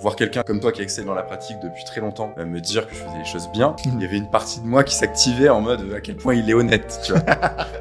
Voir quelqu'un comme toi qui excelle dans la pratique depuis très longtemps me dire que je faisais les choses bien, il y avait une partie de moi qui s'activait en mode à quel point il est honnête, tu vois,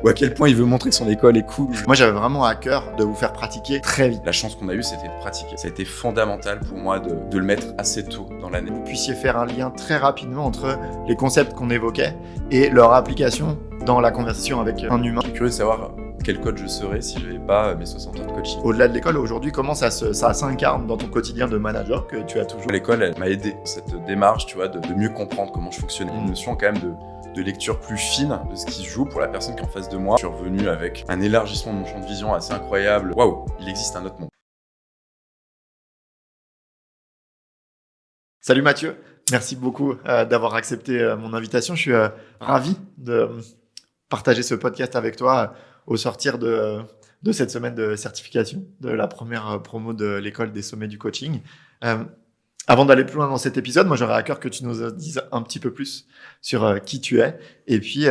ou à quel point il veut montrer que son école est cool. Moi, j'avais vraiment à cœur de vous faire pratiquer très vite. La chance qu'on a eue, c'était de pratiquer. Ça a été fondamental pour moi de le mettre assez tôt dans l'année. Vous puissiez faire un lien très rapidement entre les concepts qu'on évoquait et leur application dans la conversation avec un humain. Je suis curieux de savoir quel coach je serais si je n'avais pas mes 60 heures de coaching. Au-delà de l'école, aujourd'hui, comment ça s'incarne dans ton quotidien de manager que tu as toujours? L'école, elle m'a aidé, cette démarche, tu vois, de mieux comprendre comment je fonctionnais. Une notion quand même de lecture plus fine de ce qui se joue pour la personne qui est en face de moi. Je suis revenu avec un élargissement de mon champ de vision assez incroyable. Waouh, il existe un autre monde. Salut Mathieu, merci beaucoup d'avoir accepté mon invitation. Je suis ravi de partager ce podcast avec toi au sortir de cette semaine de certification, de la première promo de l'école des sommets du coaching. Avant d'aller plus loin dans cet épisode, moi j'aurais à cœur que tu nous dises un petit peu plus sur qui tu es. Et puis,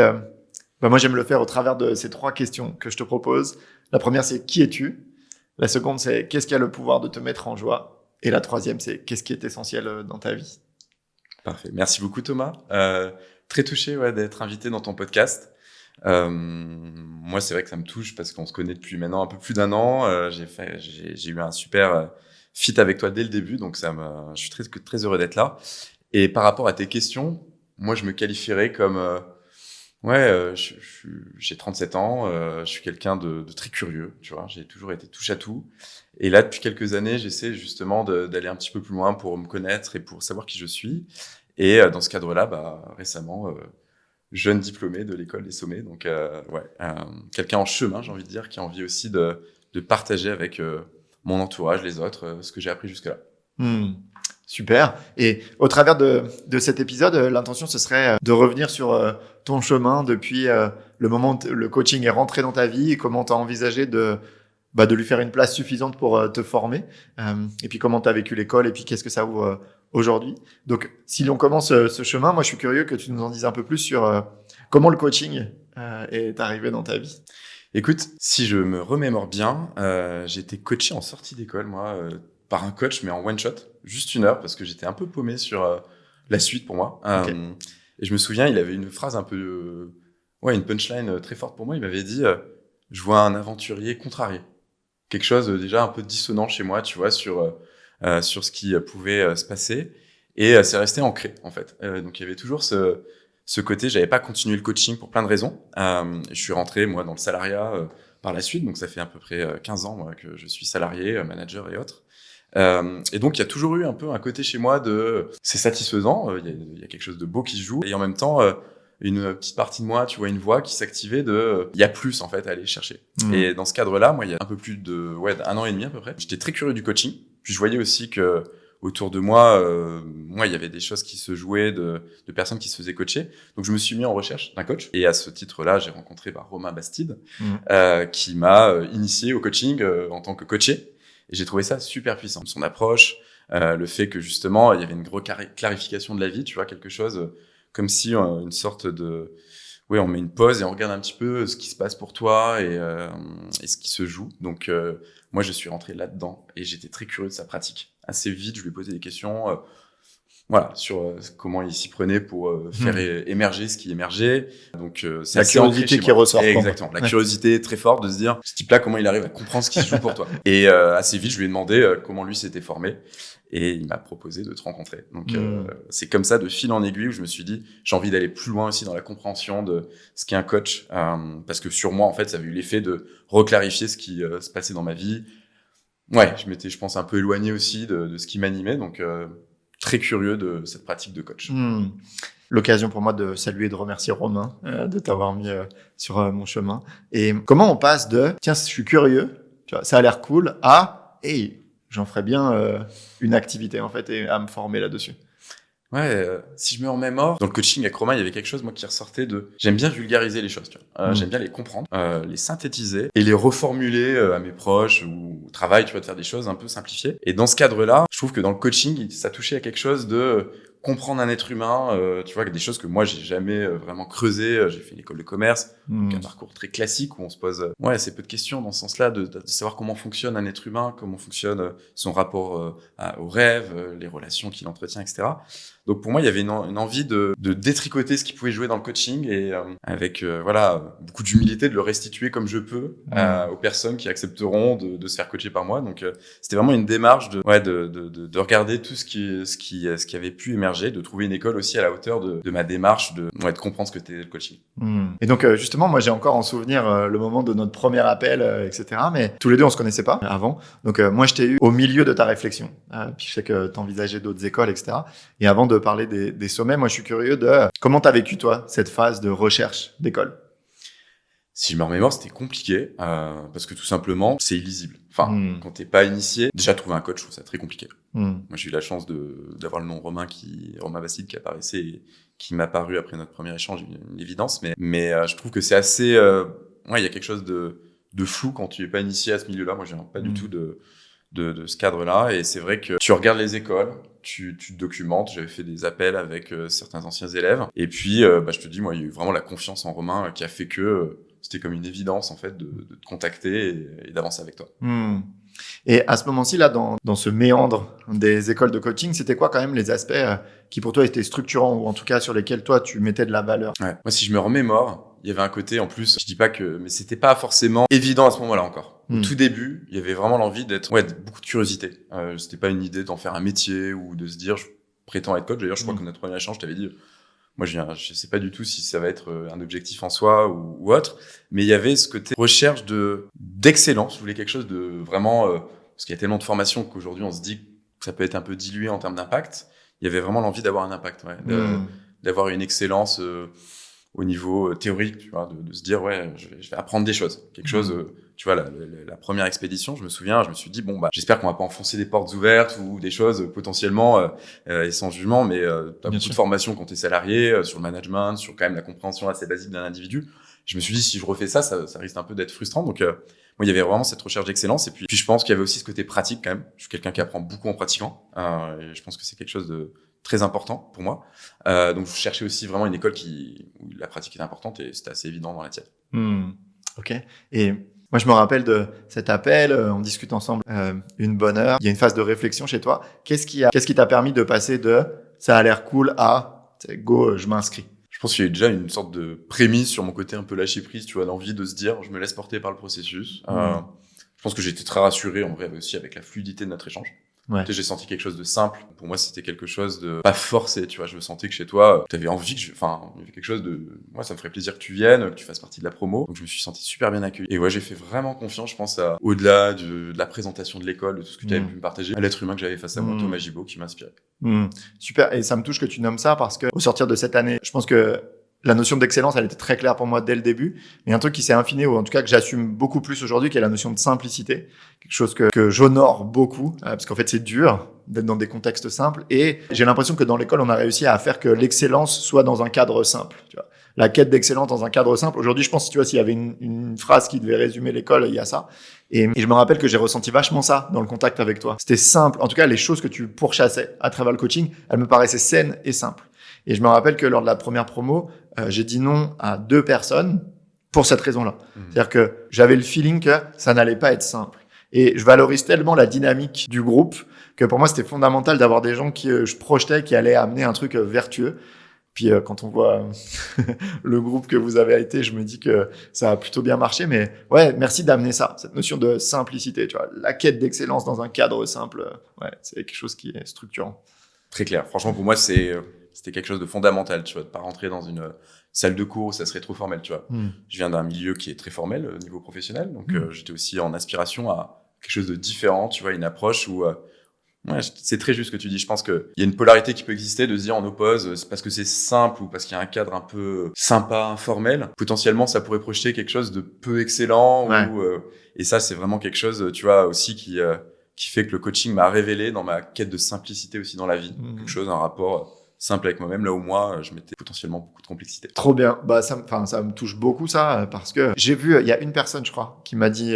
moi j'aime le faire au travers de ces 3 questions que je te propose. La première, c'est qui es-tu? La seconde, c'est qu'est-ce qui a le pouvoir de te mettre en joie? Et la troisième, c'est qu'est-ce qui est essentiel dans ta vie? Parfait. Merci beaucoup Thomas. Très touché d'être invité dans ton podcast. Moi, c'est vrai que ça me touche parce qu'on se connaît depuis maintenant un peu plus d'1 an. J'ai eu un super fit avec toi dès le début, donc je suis très, très heureux d'être là. Et par rapport à tes questions, moi, je me qualifierais comme j'ai 37 ans, je suis quelqu'un de très curieux, tu vois. J'ai toujours été touche à tout. Et là, depuis quelques années, j'essaie justement d'aller un petit peu plus loin pour me connaître et pour savoir qui je suis. Et dans ce cadre-là, récemment, jeune diplômé de l'école des sommets, donc quelqu'un en chemin, j'ai envie de dire, qui a envie aussi de partager avec mon entourage, les autres, ce que j'ai appris jusque-là. Super. Et au travers de cet épisode, l'intention, ce serait de revenir sur ton chemin depuis le moment où le coaching est rentré dans ta vie et comment tu as envisagé de lui faire une place suffisante pour te former. Et puis comment tu as vécu l'école et puis qu'est-ce que ça ouvre aujourd'hui. Donc, si l'on commence ce chemin, moi, je suis curieux que tu nous en dises un peu plus sur comment le coaching est arrivé dans ta vie. Écoute, si je me remémore bien, j'ai été coaché en sortie d'école, moi, par un coach, mais en one-shot, juste 1 heure, parce que j'étais un peu paumé sur la suite pour moi. Okay. Et je me souviens, il avait une phrase un peu... une punchline très forte pour moi. Il m'avait dit « Je vois un aventurier contrarié ». Quelque chose déjà un peu dissonant chez moi, tu vois, sur ce qui pouvait se passer. Et c'est resté ancré, en fait. Donc, il y avait toujours ce côté, j'avais pas continué le coaching pour plein de raisons. Je suis rentré, moi, dans le salariat par la suite. Donc, ça fait à peu près 15 ans moi, que je suis salarié, manager et autres. Et donc, il y a toujours eu un peu un côté chez moi c'est satisfaisant, il y a quelque chose de beau qui se joue. Et en même temps, une petite partie de moi, tu vois, une voix qui s'activait il y a plus, en fait, à aller chercher. Et dans ce cadre-là, moi, il y a un peu plus d'1 an et demi à peu près, j'étais très curieux du coaching. Puis je voyais aussi que autour de moi, il y avait des choses qui se jouaient de personnes qui se faisaient coacher. Donc, je me suis mis en recherche d'un coach. Et à ce titre-là, j'ai rencontré Romain Bastide, qui m'a initié au coaching en tant que coaché. Et j'ai trouvé ça super puissant. Son approche, le fait que justement, il y avait une grosse clarification de la vie, tu vois, quelque chose comme si une sorte de... Oui, on met une pause et on regarde un petit peu ce qui se passe pour toi et ce qui se joue. Donc, moi, je suis rentré là-dedans et j'étais très curieux de sa pratique. Assez vite, je lui ai posé des questions sur comment il s'y prenait pour faire émerger ce qui émergeait. Donc, c'est la curiosité qui ressort. Exactement. La curiosité très forte de se dire, ce type-là, comment il arrive à comprendre ce qui se joue pour toi. Et assez vite, je lui ai demandé comment lui s'était formé. Et il m'a proposé de te rencontrer. Donc, c'est comme ça, de fil en aiguille, où je me suis dit, j'ai envie d'aller plus loin aussi dans la compréhension de ce qu'est un coach. Parce que sur moi, en fait, ça avait eu l'effet de reclarifier ce qui se passait dans ma vie. Ouais, je m'étais, je pense, un peu éloigné aussi de ce qui m'animait. Donc, très curieux de cette pratique de coach. L'occasion pour moi de saluer et de remercier Romain de t'avoir mis sur mon chemin. Et comment on passe de « tiens, je suis curieux, tu vois, ça a l'air cool » à « hey, j'en ferais bien une activité en fait et à me former là-dessus ». Ouais, si je me remémore, dans le coaching avec Romain, il y avait quelque chose moi qui ressortait j'aime bien vulgariser les choses, tu vois. J'aime bien les comprendre, les synthétiser et les reformuler à mes proches ou au travail, tu vois, de faire des choses un peu simplifiées. Et dans ce cadre-là, je trouve que dans le coaching, ça touchait à quelque chose de comprendre un être humain, tu vois, des choses que moi j'ai jamais vraiment creusé. J'ai fait une école de commerce, donc un parcours très classique où on se pose assez peu de questions dans ce sens-là, de savoir comment fonctionne un être humain, comment fonctionne son rapport au rêve, les relations qu'il entretient, etc. Donc pour moi, il y avait une envie de détricoter ce qui pouvait jouer dans le coaching et avec beaucoup d'humilité de le restituer comme je peux aux personnes qui accepteront de se faire coacher par moi. Donc c'était vraiment une démarche de regarder tout ce qui avait pu émerger, de trouver une école aussi à la hauteur de ma démarche de comprendre ce que c'était le coaching. Et donc justement, moi j'ai encore en souvenir le moment de notre premier appel, etc. Mais tous les deux on se connaissait pas avant. Donc moi je t'ai eu au milieu de ta réflexion. Puis je sais que t'envisageais d'autres écoles, etc. Et avant de parler des sommets, moi je suis curieux de comment t'as vécu toi cette phase de recherche d'école. Si je me remémore, c'était compliqué parce que tout simplement, c'est illisible. Enfin, quand t'es pas initié, déjà trouver un coach, je trouve ça très compliqué. Moi, j'ai eu la chance d'avoir le nom Romain Bastide qui apparaissait et qui m'a paru après notre premier échange une évidence. Mais je trouve que c'est assez, il y a quelque chose de flou quand tu es pas initié à ce milieu-là. Moi, je viens pas du tout de ce cadre-là. Et c'est vrai que tu regardes les écoles, tu te documentes. J'avais fait des appels avec certains anciens élèves. Et puis, je te dis, moi, il y a eu vraiment la confiance en Romain qui a fait que c'était comme une évidence, en fait, de te contacter et d'avancer avec toi. Et à ce moment-ci, là, dans ce méandre des écoles de coaching, c'était quoi quand même les aspects qui pour toi étaient structurants ou en tout cas sur lesquels toi tu mettais de la valeur? Ouais. Moi, si je me remémore, il y avait un côté, en plus, je dis pas que, mais c'était pas forcément évident à ce moment-là encore. Au tout début, il y avait vraiment l'envie beaucoup de curiosité. C'était pas une idée d'en faire un métier ou de se dire, je prétends être coach. D'ailleurs, je crois que notre premier échange, je t'avais dit, moi, je sais pas du tout si ça va être un objectif en soi ou autre, mais il y avait ce côté recherche d'excellence. Je voulais quelque chose de vraiment, parce qu'il y a tellement de formations qu'aujourd'hui on se dit que ça peut être un peu dilué en termes d'impact. Il y avait vraiment l'envie d'avoir un impact, d'avoir une excellence au niveau théorique, tu vois, de se dire je vais apprendre des choses, quelque chose. Tu vois, la première expédition, je me souviens, je me suis dit j'espère qu'on va pas enfoncer des portes ouvertes ou des choses potentiellement et sans jugement, mais t'as beaucoup de formations quand t'es salarié sur le management, sur quand même la compréhension assez basique d'un individu. Je me suis dit si je refais ça risque un peu d'être frustrant. Donc moi, il y avait vraiment cette recherche d'excellence et puis je pense qu'il y avait aussi ce côté pratique quand même. Je suis quelqu'un qui apprend beaucoup en pratiquant et je pense que c'est quelque chose de très important pour moi. Donc je cherchais aussi vraiment une école où la pratique était importante et c'était assez évident dans la tienne. Ok. Et moi, je me rappelle de cet appel, on discute ensemble une bonne heure. Il y a une phase de réflexion chez toi. Qu'est-ce qui t'a permis de passer de ça a l'air cool à go, je m'inscris? Je pense qu'il y a eu déjà une sorte de prémisse sur mon côté un peu lâcher prise, tu vois, l'envie de se dire je me laisse porter par le processus. Je pense que j'étais très rassuré en vrai aussi avec la fluidité de notre échange. Ouais. J'ai senti quelque chose de simple. Pour moi, c'était quelque chose de pas forcé, tu vois. Je sentais que chez toi, t'avais envie il y avait quelque chose de, moi, ça me ferait plaisir que tu viennes, que tu fasses partie de la promo. Donc, je me suis senti super bien accueilli. Et j'ai fait vraiment confiance, je pense, au-delà de la présentation de l'école, de tout ce que tu avais pu me partager, à l'être humain que j'avais face à moi, Thomas Gibault, qui m'inspirait. Super. Et ça me touche que tu nommes ça parce que au sortir de cette année, je pense que la notion d'excellence, elle était très claire pour moi dès le début. Mais un truc qui s'est affiné, ou en tout cas que j'assume beaucoup plus aujourd'hui, qui est la notion de simplicité. Quelque chose que j'honore beaucoup, parce qu'en fait, c'est dur d'être dans des contextes simples. Et j'ai l'impression que dans l'école, on a réussi à faire que l'excellence soit dans un cadre simple. Tu vois, la quête d'excellence dans un cadre simple. Aujourd'hui, je pense, tu vois, s'il y avait une phrase qui devait résumer l'école, il y a ça. Et je me rappelle que j'ai ressenti vachement ça dans le contact avec toi. C'était simple. En tout cas, les choses que tu pourchassais à travers le coaching, elles me paraissaient saines et simples. Et je me rappelle que lors de la première promo, j'ai dit non à 2 personnes pour cette raison-là. C'est-à-dire que j'avais le feeling que ça n'allait pas être simple. Et je valorise tellement la dynamique du groupe que pour moi, c'était fondamental d'avoir des gens qui je projetais, qui allaient amener un truc vertueux. Puis quand on voit le groupe que vous avez été, je me dis que ça a plutôt bien marché. Mais ouais, merci d'amener ça, cette notion de simplicité. Tu vois, la quête d'excellence dans un cadre simple, c'est quelque chose qui est structurant. Très clair. Franchement, pour moi, c'était quelque chose de fondamental, tu vois, de pas rentrer dans une salle de cours où ça serait trop formel, tu vois. Je viens d'un milieu qui est très formel au niveau professionnel, donc j'étais aussi en aspiration à quelque chose de différent, tu vois, une approche où c'est très juste ce que tu dis. Je pense qu'il y a une polarité qui peut exister de se dire on oppose, c'est parce que c'est simple ou parce qu'il y a un cadre un peu sympa, informel. Potentiellement, ça pourrait projeter quelque chose de peu excellent et ça, c'est vraiment quelque chose, tu vois, aussi qui fait que le coaching m'a révélé dans ma quête de simplicité aussi dans la vie. Quelque chose, un rapport simple avec moi-même, là où moi, je mettais potentiellement beaucoup de complexité. Trop bien. Ça me touche beaucoup, ça, parce que j'ai vu, il y a une personne, je crois, qui m'a dit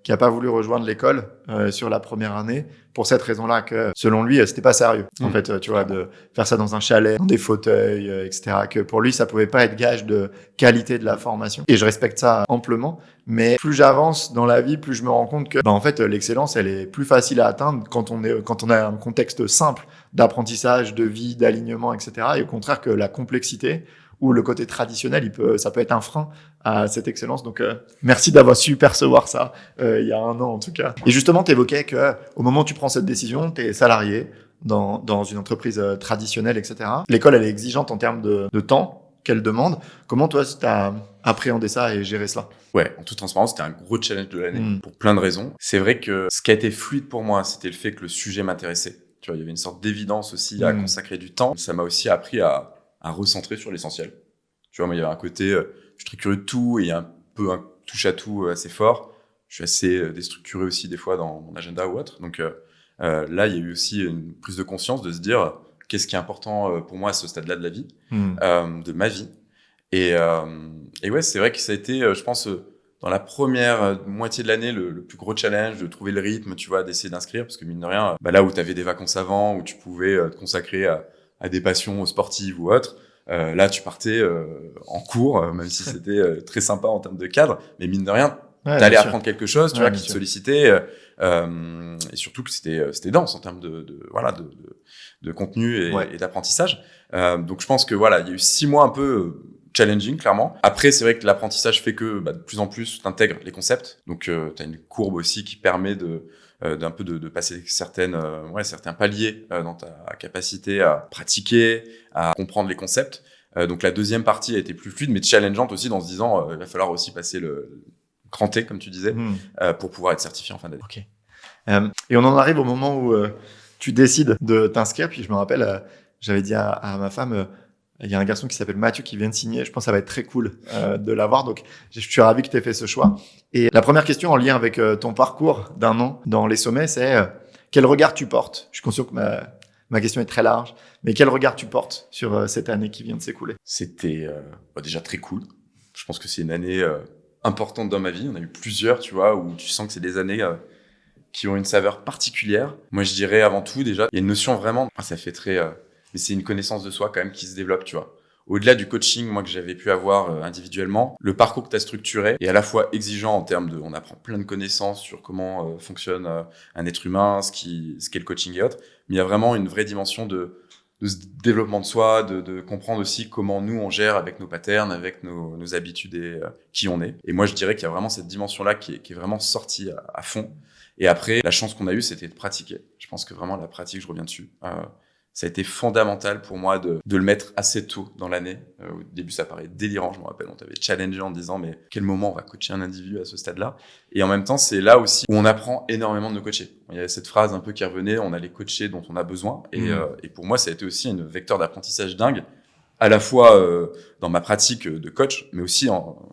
qui a pas voulu rejoindre l'école sur la première année pour cette raison-là que selon lui c'était pas sérieux en fait tu vois de faire ça dans un chalet, dans des fauteuils etc. que pour lui ça pouvait pas être gage de qualité de la formation et je respecte ça amplement. Mais plus j'avance dans la vie, plus je me rends compte que en fait l'excellence elle est plus facile à atteindre quand on a un contexte simple d'apprentissage, de vie, d'alignement etc. Et au contraire que la complexité ou le côté traditionnel, ça peut être un frein à cette excellence. Donc, merci d'avoir su percevoir ça il y a 1 an en tout cas. Et justement, tu évoquais que au moment où tu prends cette décision, tu es salarié dans une entreprise traditionnelle, etc. L'école, elle est exigeante en termes de temps qu'elle demande. Comment toi, tu as appréhendé ça et géré cela? Ouais, en toute transparence, c'était un gros challenge de l'année pour plein de raisons. C'est vrai que ce qui a été fluide pour moi, c'était le fait que le sujet m'intéressait. Tu vois, il y avait une sorte d'évidence aussi à consacrer du temps. Ça m'a aussi appris à recentrer sur l'essentiel. Tu vois, moi, il y avait un côté, je suis très curieux de tout et il y a un peu un touche-à-tout assez fort. Je suis assez déstructuré aussi des fois dans mon agenda ou autre. Donc là, il y a eu aussi une prise de conscience de se dire qu'est-ce qui est important pour moi à ce stade-là de la vie, de ma vie. Et ouais, c'est vrai que ça a été, je pense, dans la première moitié de l'année, le plus gros challenge de trouver le rythme, tu vois, d'essayer d'inscrire, parce que mine de rien, là où tu avais des vacances avant, où tu pouvais te consacrer à des passions sportives ou autres, là tu partais en cours, même si c'était très sympa en termes de cadre, mais mine de rien, t'allais apprendre quelque chose, tu vois, qui te sollicitait, et surtout que c'était dense en termes de contenu et d'apprentissage. Donc je pense que voilà, il y a eu 6 mois un peu challenging, clairement. Après, c'est vrai que l'apprentissage fait que de plus en plus, tu intègres les concepts. Donc, tu as une courbe aussi qui permet d'un peu de passer certains paliers dans ta capacité à pratiquer, à comprendre les concepts. Donc, la deuxième partie a été plus fluide, mais challengeante aussi dans se disant, il va falloir aussi passer le grand T, comme tu disais, pour pouvoir être certifié en fin d'année. Ok. Et on en arrive au moment où tu décides de t'inscrire. Puis je me rappelle, j'avais dit à ma femme... il y a un garçon qui s'appelle Mathieu qui vient de signer. Je pense que ça va être très cool de l'avoir. Donc, je suis ravi que tu aies fait ce choix. Et la première question en lien avec ton parcours d'1 an dans les sommets, c'est quel regard tu portes? Je suis conscient que ma question est très large, mais quel regard tu portes sur cette année qui vient de s'écouler? C'était déjà très cool. Je pense que c'est une année importante dans ma vie. On a eu plusieurs, tu vois, où tu sens que c'est des années qui ont une saveur particulière. Moi, je dirais avant tout, déjà, il y a une notion vraiment... ça fait très... mais c'est une connaissance de soi quand même qui se développe, tu vois. Au-delà du coaching, moi, que j'avais pu avoir individuellement, le parcours que tu as structuré est à la fois exigeant en termes on apprend plein de connaissances sur comment fonctionne un être humain, ce qu'est le coaching et autres, mais il y a vraiment une vraie dimension de ce développement de soi, de comprendre aussi comment nous, on gère avec nos patterns, avec nos habitudes et qui on est. Et moi, je dirais qu'il y a vraiment cette dimension-là qui est vraiment sortie à fond. Et après, la chance qu'on a eue, c'était de pratiquer. Je pense que vraiment, la pratique, je reviens dessus. Ça a été fondamental pour moi de le mettre assez tôt dans l'année. Au début, ça paraît délirant. Je me rappelle, on t'avait challengé en disant, mais quel moment on va coacher un individu à ce stade-là? Et en même temps, c'est là aussi où on apprend énormément de nos coachés. Il y avait cette phrase un peu qui revenait, on a les coachés dont on a besoin. Et pour moi, ça a été aussi un vecteur d'apprentissage dingue, à la fois dans ma pratique de coach, mais aussi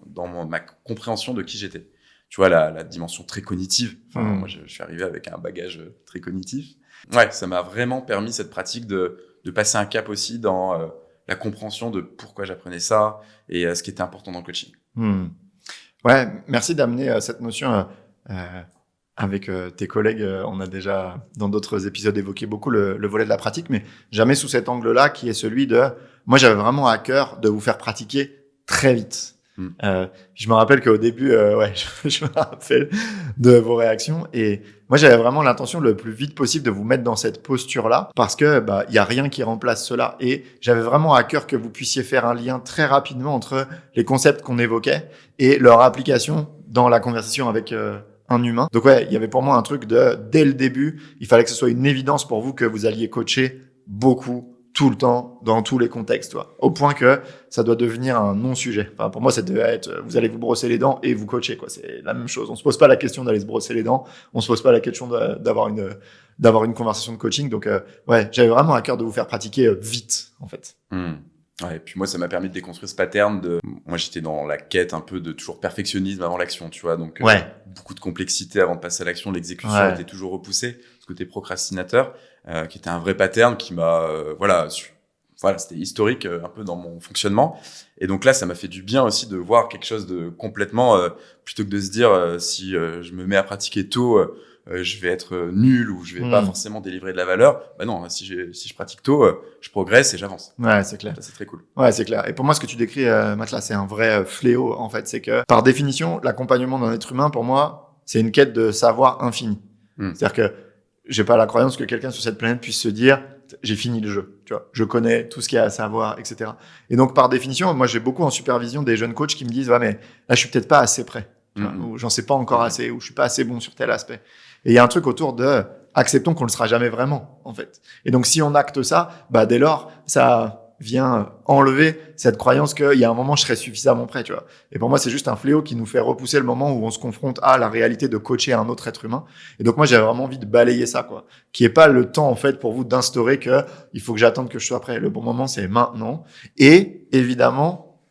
dans ma compréhension de qui j'étais. Tu vois, la dimension très cognitive. Moi, je suis arrivé avec un bagage très cognitif. Ouais, ça m'a vraiment permis cette pratique de passer un cap aussi dans la compréhension de pourquoi j'apprenais ça et ce qui était important dans le coaching. Ouais, merci d'amener cette notion avec tes collègues. On a déjà, dans d'autres épisodes, évoqué beaucoup le volet de la pratique, mais jamais sous cet angle-là qui est celui de... Moi, j'avais vraiment à cœur de vous faire pratiquer très vite. Je me rappelle qu'au début, je me rappelle de vos réactions et moi j'avais vraiment l'intention le plus vite possible de vous mettre dans cette posture-là parce que y a rien qui remplace cela et j'avais vraiment à cœur que vous puissiez faire un lien très rapidement entre les concepts qu'on évoquait et leur application dans la conversation avec un humain. Donc ouais, il y avait pour moi un truc dès le début, il fallait que ce soit une évidence pour vous que vous alliez coacher beaucoup tout le temps, dans tous les contextes, toi. Au point que ça doit devenir un non-sujet. Enfin, pour moi, ça devait être, vous allez vous brosser les dents et vous coacher, quoi. C'est la même chose. On se pose pas la question d'aller se brosser les dents. On se pose pas la question d'avoir une conversation de coaching. Donc, ouais, j'avais vraiment à cœur de vous faire pratiquer vite, en fait. Ouais, et puis moi, ça m'a permis de déconstruire ce pattern moi, j'étais dans la quête un peu de toujours perfectionnisme avant l'action, tu vois. Donc, beaucoup de complexité avant de passer à l'action. L'exécution était toujours repoussée. Ce côté procrastinateur, qui était un vrai pattern qui m'a, voilà, c'était historique un peu dans mon fonctionnement. Et donc là, ça m'a fait du bien aussi de voir quelque chose de complètement, plutôt que de se dire si je me mets à pratiquer tôt, je vais être nul ou je vais pas forcément délivrer de la valeur. Bah non, si je pratique tôt, je progresse et j'avance. Ouais, c'est clair. Ça, c'est très cool. Ouais, c'est clair. Et pour moi, ce que tu décris, Matt, là, c'est un vrai fléau, en fait. C'est que, par définition, l'accompagnement d'un être humain, pour moi, c'est une quête de savoir infini. C'est-à-dire que j'ai pas la croyance que quelqu'un sur cette planète puisse se dire j'ai fini le jeu, tu vois, je connais tout ce qu'il y a à savoir, etc. Et donc par définition, moi j'ai beaucoup en supervision des jeunes coachs qui me disent ouais mais là je suis peut-être pas assez prêt, tu vois, ou j'en sais pas encore assez, ou je suis pas assez bon sur tel aspect. Et il y a un truc autour de acceptons qu'on le sera jamais vraiment en fait. Et donc si on acte ça, bah dès lors ça vient enlever cette croyance qu'il y a un moment je serai suffisamment prêt, tu vois. Et pour moi, c'est juste un fléau qui nous fait repousser le moment où on se confronte à la réalité de coacher un autre être humain. Et donc moi, j'avais vraiment envie de balayer ça, quoi. Qui est pas le temps, en fait, pour vous d'instaurer que il faut que j'attende que je sois prêt. Le bon moment, c'est maintenant. Et évidemment,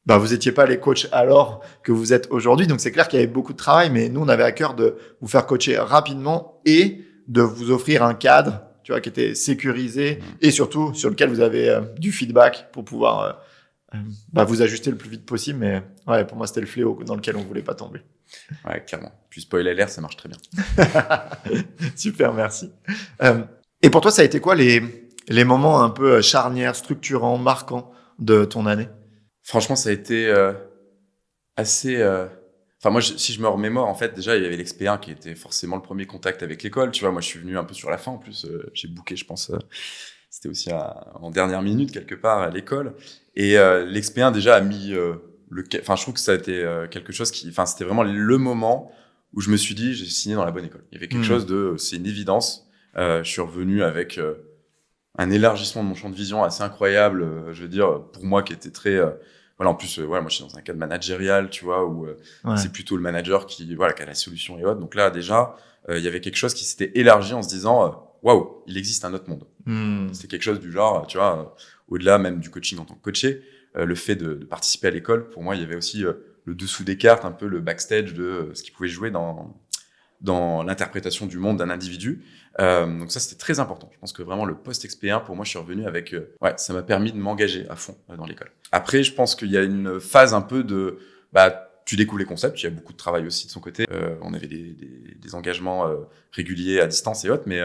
bah, vous étiez pas les coachs alors que vous êtes aujourd'hui. Donc c'est clair qu'il y avait beaucoup de travail, mais nous, on avait à cœur de vous faire coacher rapidement et de vous offrir un cadre, tu vois, qui était sécurisé et surtout sur lequel vous avez du feedback pour pouvoir vous ajuster le plus vite possible. Mais ouais, pour moi, c'était le fléau dans lequel on voulait pas tomber. Ouais, clairement. Puis spoiler alert, ça marche très bien. Super, merci. Et pour toi, ça a été quoi les moments un peu charnières, structurants, marquants de ton année? Franchement, ça a été assez... Enfin, moi, si je me remémore, en fait, déjà, il y avait l'expé1 qui était forcément le premier contact avec l'école. Tu vois, moi, je suis venu un peu sur la fin. En plus, j'ai booké, je pense, c'était aussi en dernière minute, quelque part, à l'école. Et l'expé1, déjà, a mis Enfin, je trouve que ça a été quelque chose qui... Enfin, c'était vraiment le moment où je me suis dit, j'ai signé dans la bonne école. Il y avait quelque chose de... C'est une évidence. Je suis revenu avec un élargissement de mon champ de vision assez incroyable. Je veux dire, pour moi, qui était très... Voilà, en plus, moi, je suis dans un cadre managérial, tu vois, où c'est plutôt le manager qui a la solution et autres. Donc là, déjà, il y avait quelque chose qui s'était élargi en se disant, waouh, il existe un autre monde. C'était quelque chose du genre, tu vois, au-delà même du coaching en tant que coaché, le fait de participer à l'école, pour moi, il y avait aussi le dessous des cartes, un peu le backstage de ce qui pouvait jouer dans l'interprétation du monde d'un individu. Donc ça, c'était très important. Je pense que vraiment le post-expé1, pour moi, je suis revenu avec... ça m'a permis de m'engager à fond dans l'école. Après, je pense qu'il y a une phase un peu de... tu découvres les concepts, il y a beaucoup de travail aussi de son côté. On avait des engagements réguliers à distance et autres, mais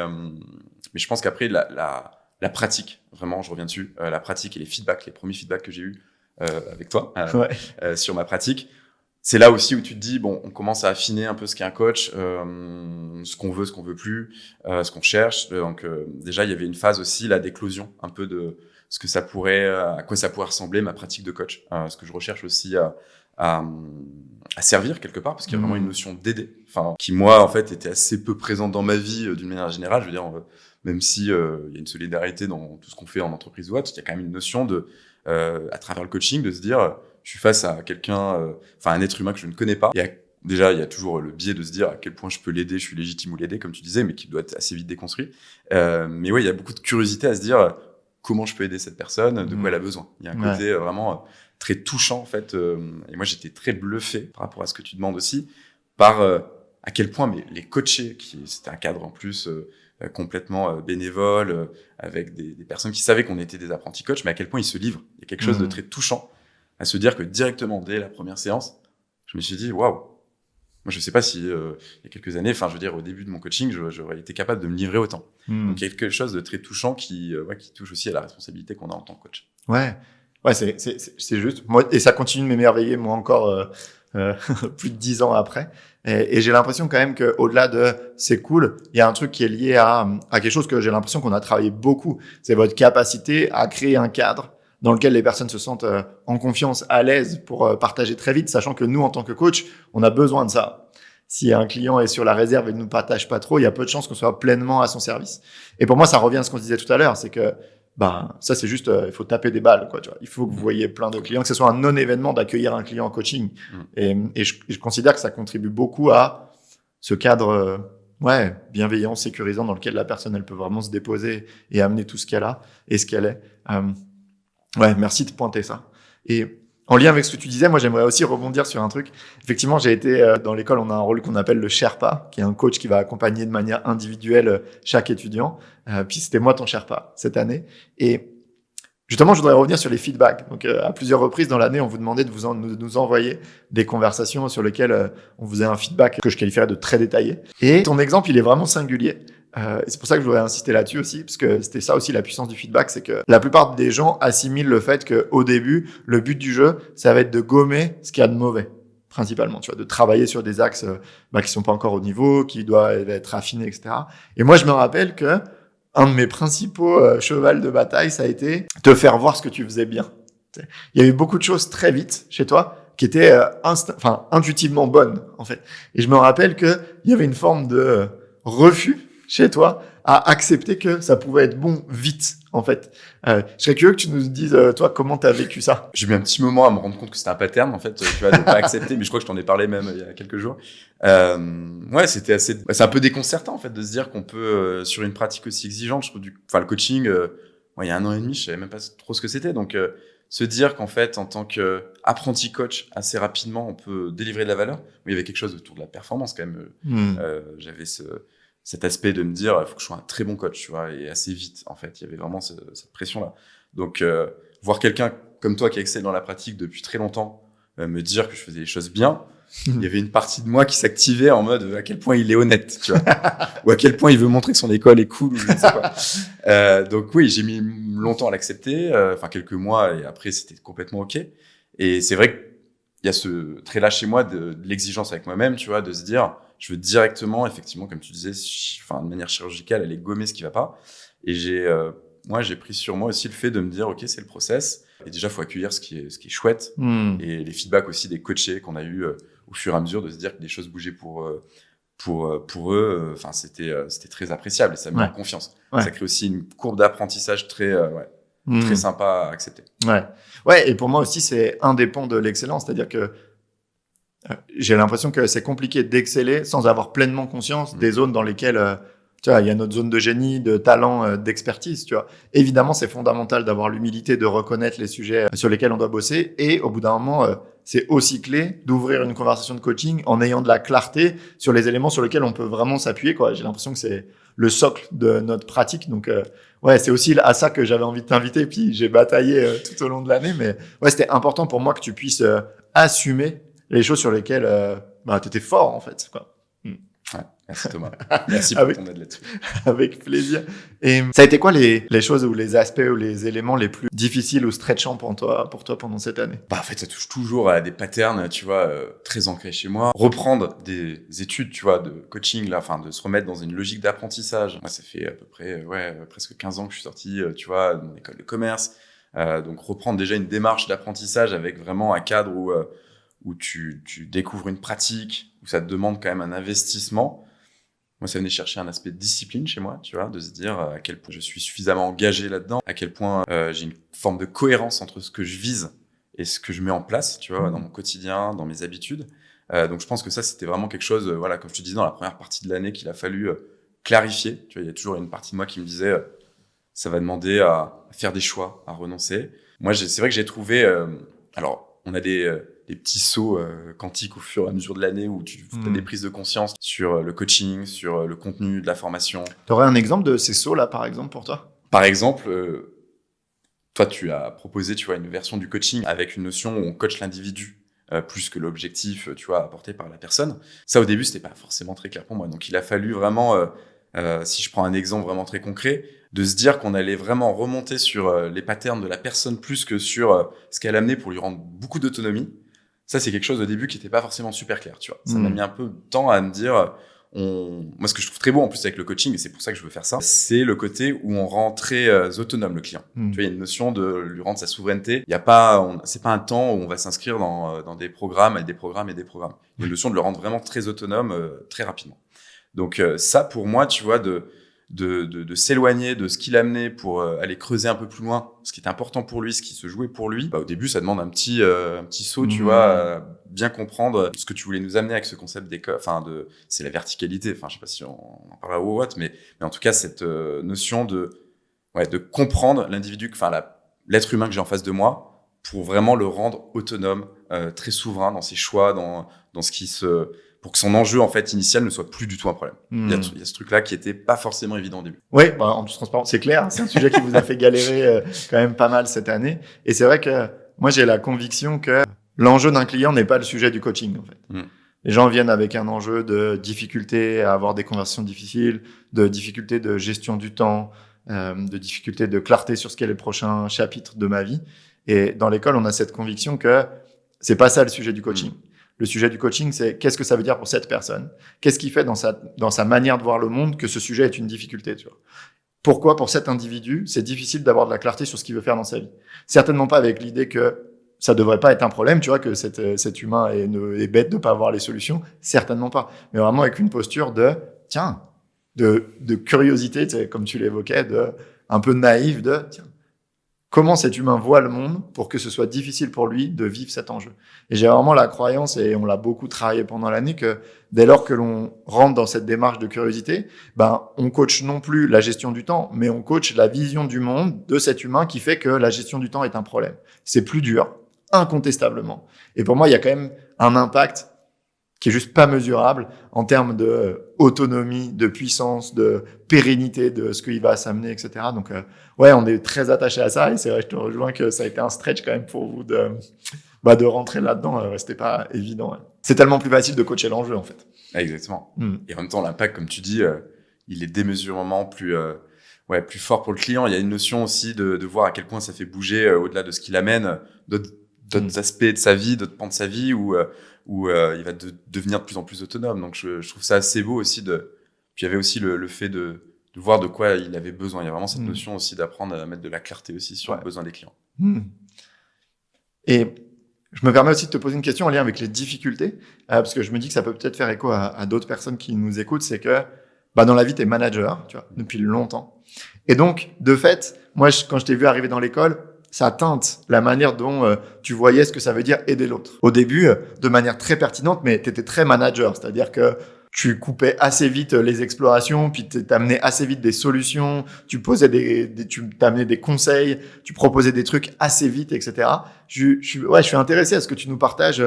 je pense qu'après, la pratique, vraiment, je reviens dessus, la pratique et les premiers feedbacks que j'ai eus avec toi sur ma pratique, c'est là aussi où tu te dis, bon, on commence à affiner un peu ce qu'est un coach, ce qu'on veut plus, ce qu'on cherche. Donc déjà, il y avait une phase aussi là d'éclosion, un peu de ce que ça pourrait, à quoi ça pourrait ressembler ma pratique de coach, ce que je recherche aussi à servir quelque part, parce qu'il y a vraiment une notion d'aider, enfin qui moi en fait était assez peu présente dans ma vie d'une manière générale. Je veux dire, même si il y a une solidarité dans tout ce qu'on fait en entreprise ou autre, il y a quand même une notion de à travers le coaching de se dire je suis face à quelqu'un, un être humain que je ne connais pas. Déjà, il y a toujours le biais de se dire à quel point je peux l'aider, je suis légitime ou l'aider, comme tu disais, mais qui doit être assez vite déconstruit. Mais oui, il y a beaucoup de curiosité à se dire comment je peux aider cette personne, de quoi elle a besoin. Il y a un côté vraiment très touchant, en fait. Et moi, j'étais très bluffé par rapport à ce que tu demandes aussi, par à quel point les coachés, c'était un cadre en plus complètement bénévole, avec des personnes qui savaient qu'on était des apprentis coachs, mais à quel point ils se livrent. Il y a quelque chose de très touchant à se dire que directement dès la première séance, je me suis dit waouh. Moi, je sais pas si il y a quelques années, je veux dire au début de mon coaching, j'aurais été capable de me livrer autant. Donc il y a quelque chose de très touchant qui touche aussi à la responsabilité qu'on a en tant que coach. Ouais, c'est juste. Moi, et ça continue de m'émerveiller, moi encore plus de 10 ans après. Et j'ai l'impression quand même que au-delà de c'est cool, il y a un truc qui est lié à quelque chose que j'ai l'impression qu'on a travaillé beaucoup. C'est votre capacité à créer un cadre dans lequel les personnes se sentent en confiance, à l'aise pour partager très vite, sachant que nous, en tant que coach, on a besoin de ça. Si un client est sur la réserve et ne nous partage pas trop, il y a peu de chances qu'on soit pleinement à son service. Et pour moi, ça revient à ce qu'on disait tout à l'heure, c'est que ça c'est juste, il faut taper des balles, quoi. Tu vois, il faut que vous voyez plein de clients, que ce soit un non-événement d'accueillir un client en coaching. Et je considère que ça contribue beaucoup à ce cadre, bienveillant, sécurisant, dans lequel la personne elle peut vraiment se déposer et amener tout ce qu'elle a et ce qu'elle est. Merci de pointer ça. Et en lien avec ce que tu disais, moi, j'aimerais aussi rebondir sur un truc. Effectivement, j'ai été dans l'école, on a un rôle qu'on appelle le Sherpa, qui est un coach qui va accompagner de manière individuelle chaque étudiant. Puis c'était moi ton Sherpa cette année. Et Justement, je voudrais revenir sur les feedbacks. Donc, à plusieurs reprises dans l'année, on vous demandait de nous envoyer des conversations sur lesquelles on vous faisait un feedback que je qualifierais de très détaillé. Et ton exemple, il est vraiment singulier. Et c'est pour ça que je voudrais insister là-dessus aussi, parce que c'était ça aussi la puissance du feedback, c'est que la plupart des gens assimilent le fait qu'au début, le but du jeu, ça va être de gommer ce qu'il y a de mauvais, principalement, tu vois, de travailler sur des axes qui sont pas encore au niveau, qui doivent être affinés, etc. Et moi, je me rappelle que un de mes principaux chevals de bataille, ça a été te faire voir ce que tu faisais bien. Il y a eu beaucoup de choses très vite chez toi qui étaient intuitivement bonnes, en fait. Et je me rappelle que il y avait une forme de refus chez toi à accepter que ça pouvait être bon vite, en fait. Je serais curieux que tu nous dises, toi, comment tu as vécu ça. J'ai mis un petit moment à me rendre compte que c'était un pattern, en fait, tu vois, de pas accepter, mais je crois que je t'en ai parlé même il y a quelques jours. Ouais, c'est un peu déconcertant, en fait, de se dire qu'on peut, sur une pratique aussi exigeante, je trouve le coaching, il y a 1 an et demi, je savais même pas trop ce que c'était, donc, se dire qu'en fait, en tant qu'apprenti coach, assez rapidement, on peut délivrer de la valeur. Mais il y avait quelque chose autour de la performance, quand même. J'avais cet aspect de me dire, il faut que je sois un très bon coach, tu vois, et assez vite, en fait. Il y avait vraiment cette pression-là. Donc, voir quelqu'un comme toi qui excelle dans la pratique depuis très longtemps, me dire que je faisais les choses bien, il y avait une partie de moi qui s'activait en mode à quel point il est honnête, tu vois, ou à quel point il veut montrer que son école est cool, ou je ne sais pas. Donc oui, j'ai mis longtemps à l'accepter, quelques mois, et après c'était complètement ok. Et c'est vrai qu'il y a ce trait-là chez moi de l'exigence avec moi-même, tu vois, de se dire, je veux directement, effectivement, comme tu disais, de manière chirurgicale, aller gommer ce qui va pas. Et j'ai pris sur moi aussi le fait de me dire, ok, c'est le process. Et déjà, faut accueillir ce qui est chouette. Et les feedbacks aussi des coachés qu'on a eu au fur et à mesure, de se dire que des choses bougeaient pour eux. C'était très appréciable et ça met en confiance. Ouais. Ça crée aussi une courbe d'apprentissage très sympa à accepter. Ouais. Et pour moi aussi, c'est un des pans de l'excellence. C'est-à-dire que j'ai l'impression que c'est compliqué d'exceller sans avoir pleinement conscience des zones dans lesquelles tu vois, il y a notre zone de génie, de talent, d'expertise, tu vois. Évidemment, c'est fondamental d'avoir l'humilité de reconnaître les sujets sur lesquels on doit bosser. Et au bout d'un moment, c'est aussi clé d'ouvrir une conversation de coaching en ayant de la clarté sur les éléments sur lesquels on peut vraiment s'appuyer, quoi. J'ai l'impression que c'est le socle de notre pratique. Donc, c'est aussi à ça que j'avais envie de t'inviter. Puis, j'ai bataillé tout au long de l'année. Mais ouais, c'était important pour moi que tu puisses assumer les choses sur lesquelles t'étais fort, en fait, quoi. Ouais, merci Thomas. Merci pour ton aide là-dessus. Avec plaisir. Et ça a été quoi les choses ou les aspects ou les éléments les plus difficiles ou stretchants pour toi pendant cette année? En fait, ça touche toujours à des patterns, tu vois, très ancrés chez moi. Reprendre des études, tu vois, de coaching, là, de se remettre dans une logique d'apprentissage. Moi, ça fait à peu près, presque 15 ans que je suis sorti, tu vois, de mon école de commerce. Donc, reprendre déjà une démarche d'apprentissage avec vraiment un cadre où tu découvres une pratique, où ça te demande quand même un investissement. Moi, ça venait chercher un aspect de discipline chez moi, tu vois, de se dire à quel point je suis suffisamment engagé là-dedans, à quel point j'ai une forme de cohérence entre ce que je vise et ce que je mets en place, tu vois, dans mon quotidien, dans mes habitudes. Donc, je pense que ça, c'était vraiment quelque chose, comme je te disais, dans la première partie de l'année, qu'il a fallu clarifier. Tu vois, il y a toujours une partie de moi qui me disait, ça va demander à faire des choix, à renoncer. Moi, c'est vrai que j'ai trouvé... on a des petits sauts quantiques au fur et à mesure de l'année où tu as des prises de conscience sur le coaching, sur le contenu de la formation. Tu aurais un exemple de ces sauts-là, par exemple, pour toi? Par exemple, toi, tu as proposé, tu vois, une version du coaching avec une notion où on coach l'individu plus que l'objectif, tu vois, apporté par la personne. Ça, au début, c'était pas forcément très clair pour moi. Donc, il a fallu vraiment, si je prends un exemple vraiment très concret, de se dire qu'on allait vraiment remonter sur les patterns de la personne plus que sur ce qu'elle amenait pour lui rendre beaucoup d'autonomie. Ça, c'est quelque chose au début qui n'était pas forcément super clair, tu vois. Ça m'a mis un peu de temps à me dire, moi, ce que je trouve très beau en plus avec le coaching, et c'est pour ça que je veux faire ça, c'est le côté où on rend très autonome le client. Tu vois, il y a une notion de lui rendre sa souveraineté. Il y a pas, c'est pas un temps où on va s'inscrire dans des programmes et des programmes et des programmes. Il y a une notion de le rendre vraiment très autonome très rapidement. Donc ça, pour moi, tu vois, de s'éloigner de ce qu'il amenait pour aller creuser un peu plus loin, ce qui est important pour lui, ce qui se jouait pour lui. Au début, ça demande un petit saut, tu vois, bien comprendre ce que tu voulais nous amener avec ce concept c'est la verticalité. Je sais pas si on en parlera ou autre, mais en tout cas, cette notion de comprendre l'individu, l'être humain que j'ai en face de moi, pour vraiment le rendre autonome, très souverain dans ses choix, dans ce qui se pour que son enjeu en fait initial ne soit plus du tout un problème. Il y a ce truc-là qui était pas forcément évident au début. Oui, en toute transparence, c'est clair. C'est un sujet qui vous a fait galérer quand même pas mal cette année. Et c'est vrai que moi, j'ai la conviction que l'enjeu d'un client n'est pas le sujet du coaching, en fait. Les gens viennent avec un enjeu de difficulté à avoir des conversations difficiles, de difficulté de gestion du temps, de difficulté de clarté sur ce qu'est le prochain chapitre de ma vie. Et dans l'école, on a cette conviction que c'est pas ça le sujet du coaching. Le sujet du coaching, c'est qu'est-ce que ça veut dire pour cette personne? Qu'est-ce qui fait dans sa manière de voir le monde que ce sujet est une difficulté, tu vois? Pourquoi, pour cet individu, c'est difficile d'avoir de la clarté sur ce qu'il veut faire dans sa vie? Certainement pas avec l'idée que ça devrait pas être un problème, tu vois, que cet humain est bête de pas avoir les solutions. Certainement pas. Mais vraiment avec une posture de curiosité, tu sais, comme tu l'évoquais, un peu naïf comment cet humain voit le monde pour que ce soit difficile pour lui de vivre cet enjeu. Et j'ai vraiment la croyance, et on l'a beaucoup travaillé pendant l'année, que dès lors que l'on rentre dans cette démarche de curiosité, on coach non plus la gestion du temps, mais on coach la vision du monde de cet humain qui fait que la gestion du temps est un problème. C'est plus dur, incontestablement. Et pour moi, il y a quand même un impact qui est juste pas mesurable en termes de autonomie, de puissance, de pérennité de ce qu'il va s'amener, etc. Donc, on est très attaché à ça, et c'est vrai, je te rejoins que ça a été un stretch quand même pour vous de rentrer là-dedans. C'était pas évident. Ouais. C'est tellement plus facile de coacher l'enjeu, en fait. Exactement. Et en même temps, l'impact, comme tu dis, il est démesurément plus fort pour le client. Il y a une notion aussi de voir à quel point ça fait bouger au-delà de ce qu'il amène, d'autres aspects de sa vie, d'autres pans de sa vie où il va devenir de plus en plus autonome. Donc, je trouve ça assez beau aussi Puis il y avait aussi le fait de voir de quoi il avait besoin. Il y a vraiment cette notion aussi d'apprendre à mettre de la clarté aussi sur les besoins des clients. Et je me permets aussi de te poser une question en lien avec les difficultés, parce que je me dis que ça peut peut-être faire écho à d'autres personnes qui nous écoutent. C'est que dans la vie, tu es manager, tu vois, depuis longtemps. Et donc, de fait, moi, quand je t'ai vu arriver dans l'école, ça teinte la manière dont tu voyais ce que ça veut dire aider l'autre. Au début, de manière très pertinente, mais tu étais très manager, c'est-à-dire que tu coupais assez vite les explorations, puis t'amenais assez vite des solutions, tu t'amenais des conseils, tu proposais des trucs assez vite, etc. Je suis intéressé à ce que tu nous partages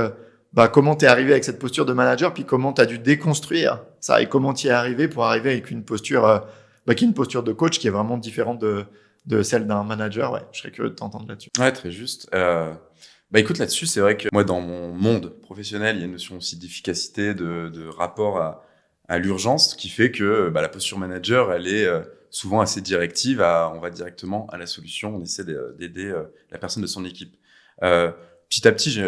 comment t'es arrivé avec cette posture de manager, puis comment t'as dû déconstruire ça, et comment t'y es arrivé pour arriver avec une posture qui est une posture de coach qui est vraiment différente de celle d'un manager. Ouais, je serais curieux de t'entendre là-dessus. Ouais, très juste. Écoute, là-dessus, c'est vrai que moi, dans mon monde professionnel, il y a une notion aussi d'efficacité, de rapport à l'urgence, qui fait que la posture manager, elle est souvent assez directive. On va directement à la solution. On essaie d'aider la personne de son équipe. Petit à petit,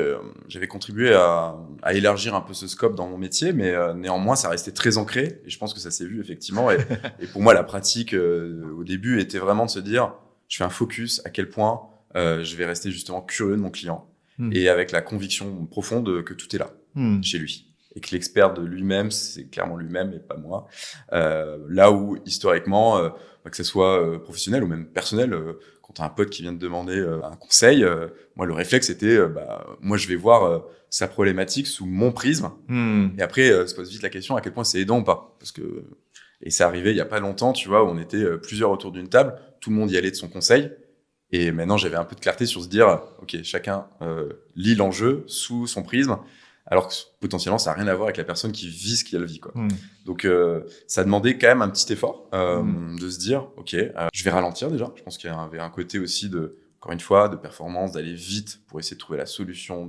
j'avais contribué à élargir un peu ce scope dans mon métier, mais néanmoins, ça restait très ancré. Et je pense que ça s'est vu effectivement. Et pour moi, la pratique au début était vraiment de se dire, je fais un focus à quel point je vais rester justement curieux de mon client et avec la conviction profonde que tout est là chez lui et que l'expert de lui-même, c'est clairement lui-même et pas moi. Là où historiquement, que ce soit professionnel ou même personnel, quand tu as un pote qui vient te demander un conseil, moi le réflexe était moi je vais voir sa problématique sous mon prisme et après se pose vite la question à quel point c'est aidant ou pas, parce que et c'est arrivé il y a pas longtemps, tu vois, où on était plusieurs autour d'une table, tout le monde y allait de son conseil. Et maintenant, j'avais un peu de clarté sur se dire, ok, chacun lit l'enjeu sous son prisme, alors que potentiellement, ça n'a rien à voir avec la personne qui vit ce qu'elle vit, quoi. Donc, ça demandait quand même un petit effort de se dire, ok, je vais ralentir déjà. Je pense qu'il y avait un côté aussi encore une fois, de performance, d'aller vite pour essayer de trouver la solution.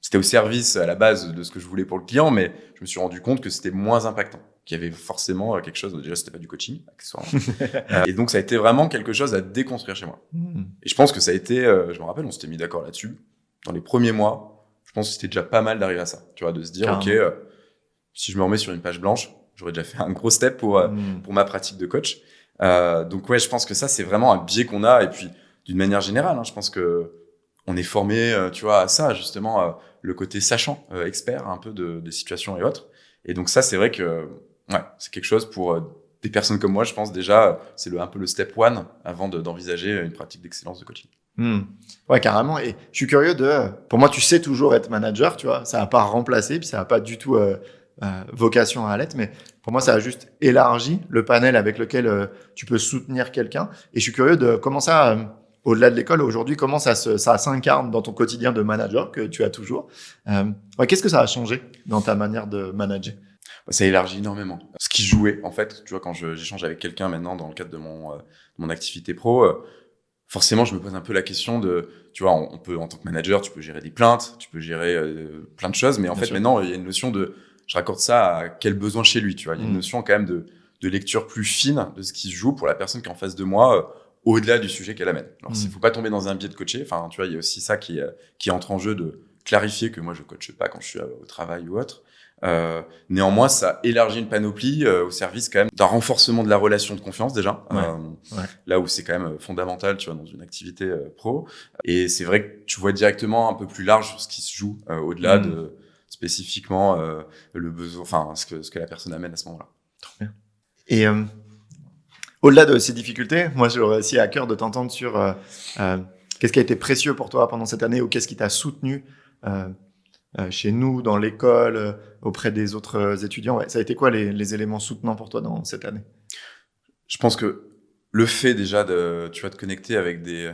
C'était au service à la base de ce que je voulais pour le client, mais je me suis rendu compte que c'était moins impactant, qu'il y avait forcément quelque chose. Déjà, c'était pas du coaching, et donc ça a été vraiment quelque chose à déconstruire chez moi. Et je pense que ça a été, je me rappelle, on s'était mis d'accord là-dessus. Dans les premiers mois, je pense que c'était déjà pas mal d'arriver à ça, tu vois, de se dire, ok, si je me remets sur une page blanche, j'aurais déjà fait un gros step pour ma pratique de coach. Donc ouais, je pense que ça, c'est vraiment un biais qu'on a. Et puis, d'une manière générale, je pense que on est formé, tu vois, à ça, justement, le côté sachant, expert un peu des situations et autres. Et donc ça, c'est vrai que c'est quelque chose pour des personnes comme moi, je pense déjà, c'est un peu le step one avant d'envisager une pratique d'excellence de coaching. Ouais, carrément. Et je suis curieux pour moi, tu sais toujours être manager, tu vois, ça n'a pas remplacé, puis ça n'a pas du tout vocation à l'être, mais pour moi, ça a juste élargi le panel avec lequel tu peux soutenir quelqu'un. Et je suis curieux de comment ça, au-delà de l'école, aujourd'hui, comment ça s'incarne dans ton quotidien de manager que tu as toujours. Qu'est-ce que ça a changé dans ta manière de manager? Ça élargit énormément. Ce qui jouait, en fait, tu vois, quand j'échange avec quelqu'un maintenant dans le cadre de mon activité pro, forcément, je me pose un peu la question de, tu vois, on peut, en tant que manager, tu peux gérer des plaintes, tu peux gérer plein de choses, mais en fait, maintenant, il y a une notion de, je raccorde ça à quel besoin chez lui, tu vois. Il y a une notion quand même de lecture plus fine de ce qui se joue pour la personne qui est en face de moi, au-delà du sujet qu'elle amène. Alors, il faut pas tomber dans un biais de coacher. Enfin, tu vois, il y a aussi ça qui entre en jeu, de clarifier que moi, je coache pas quand je suis au travail ou autre. Néanmoins, ça élargit une panoplie au service quand même d'un renforcement de la relation de confiance déjà, là où c'est quand même fondamental, tu vois, dans une activité pro. Et c'est vrai que tu vois directement un peu plus large sur ce qui se joue au-delà de spécifiquement le besoin, enfin ce que la personne amène à ce moment-là. Trop bien. Et au-delà de ces difficultés, moi j'aurais aussi à cœur de t'entendre sur qu'est-ce qui a été précieux pour toi pendant cette année, ou qu'est-ce qui t'a soutenu chez nous, dans l'école, auprès des autres étudiants. Ça a été quoi les éléments soutenants pour toi dans cette année? Je pense que le fait déjà de te connecter avec des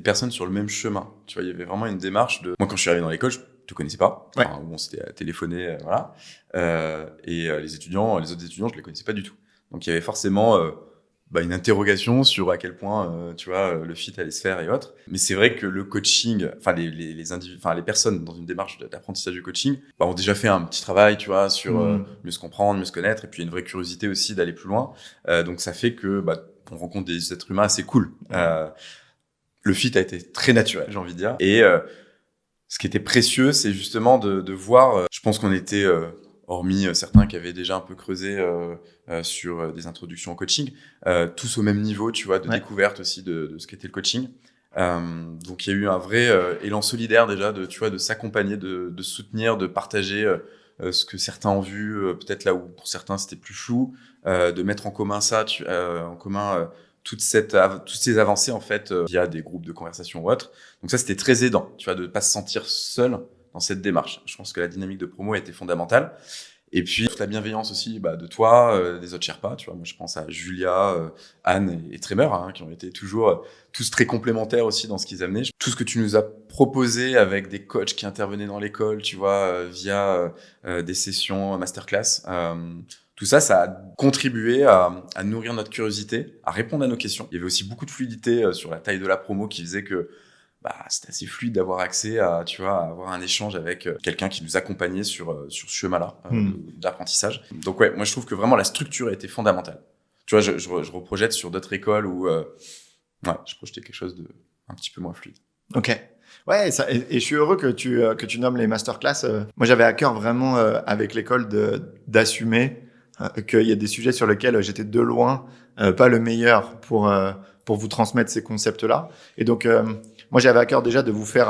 personnes sur le même chemin. Tu vois, il y avait vraiment une démarche de... Moi, quand je suis arrivé dans l'école, je te connaissais pas. Enfin, bon, c'était à téléphoner, voilà. Et les autres étudiants, je les connaissais pas du tout. Donc, il y avait forcément une interrogation sur à quel point, tu vois, le fit allait se faire et autres. Mais c'est vrai que le coaching, enfin, les personnes dans une démarche d'apprentissage du coaching, ont déjà fait un petit travail, tu vois, sur mieux se comprendre, mieux se connaître, et puis une vraie curiosité aussi d'aller plus loin. Donc, ça fait que, on rencontre des êtres humains assez cool. Le fit a été très naturel, j'ai envie de dire. Et ce qui était précieux, c'est justement de voir, je pense qu'on était... hormis certains qui avaient déjà un peu creusé sur des introductions au coaching, tous au même niveau, tu vois, de découverte aussi de ce qu'était le coaching. Donc il y a eu un vrai élan solidaire déjà, tu vois, de s'accompagner, de soutenir, de partager ce que certains ont vu, peut-être là où pour certains c'était plus flou, de mettre en commun toutes ces avancées en fait via des groupes de conversation ou autres. Donc ça c'était très aidant, tu vois, de pas se sentir seul dans cette démarche. Je pense que la dynamique de promo a été fondamentale. Et puis, toute la bienveillance aussi de toi, des autres Sherpas. Tu vois, moi, je pense à Julia, Anne et Trémer, qui ont été toujours tous très complémentaires aussi dans ce qu'ils amenaient. Tout ce que tu nous as proposé avec des coachs qui intervenaient dans l'école, tu vois, via des sessions masterclass, tout ça, ça a contribué à nourrir notre curiosité, à répondre à nos questions. Il y avait aussi beaucoup de fluidité sur la taille de la promo qui faisait que c'était assez fluide d'avoir accès à, tu vois, à avoir un échange avec quelqu'un qui nous accompagnait sur ce chemin-là d'apprentissage. Donc ouais, moi je trouve que vraiment la structure a été fondamentale. Tu vois, je reprojette sur d'autres écoles où je projetais quelque chose de un petit peu moins fluide. Ok. Ouais, et je suis heureux que tu nommes les masterclass. Moi, j'avais à cœur vraiment avec l'école d'assumer qu'il y a des sujets sur lesquels j'étais de loin pas le meilleur pour vous transmettre ces concepts-là. Et donc moi, j'avais à cœur déjà de vous faire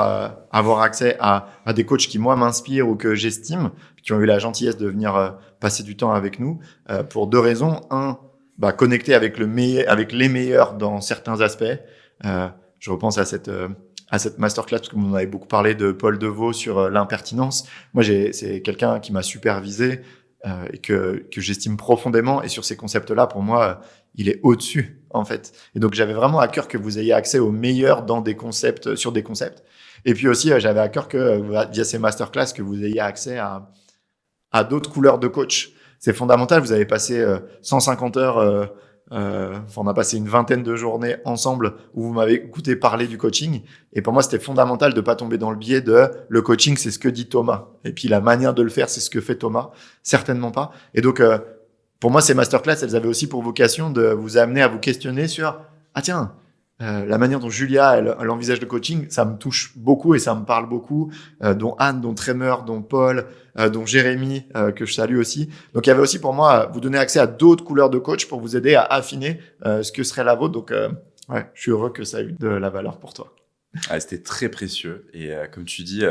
avoir accès à des coachs qui, moi, m'inspirent ou que j'estime, qui ont eu la gentillesse de venir passer du temps avec nous, pour deux raisons. Un, connecter avec les meilleurs dans certains aspects. Je repense à cette masterclass, parce que vous en avez beaucoup parlé, de Paul Devaux sur l'impertinence. Moi, c'est quelqu'un qui m'a supervisé et que j'estime profondément. Et sur ces concepts-là, pour moi, il est au-dessus, en fait. Et donc, j'avais vraiment à cœur que vous ayez accès aux meilleurs dans des concepts, sur des concepts. Et puis aussi, j'avais à cœur que, via ces masterclass, que vous ayez accès à d'autres couleurs de coach. C'est fondamental. Vous avez passé 150 heures, on a passé une vingtaine de journées ensemble où vous m'avez écouté parler du coaching. Et pour moi, c'était fondamental de pas tomber dans le biais de le coaching, c'est ce que dit Thomas. Et puis la manière de le faire, c'est ce que fait Thomas. Certainement pas. Et donc, pour moi, ces masterclass, elles avaient aussi pour vocation de vous amener à vous questionner sur la manière dont Julia elle envisage le coaching, ça me touche beaucoup et ça me parle beaucoup, dont Anne, dont Trémer, dont Paul, dont Jérémy, que je salue aussi. Donc il y avait aussi pour moi vous donner accès à d'autres couleurs de coach pour vous aider à affiner ce que serait la vôtre. Donc je suis heureux que ça ait eu de la valeur pour toi. C'était très précieux et comme tu dis,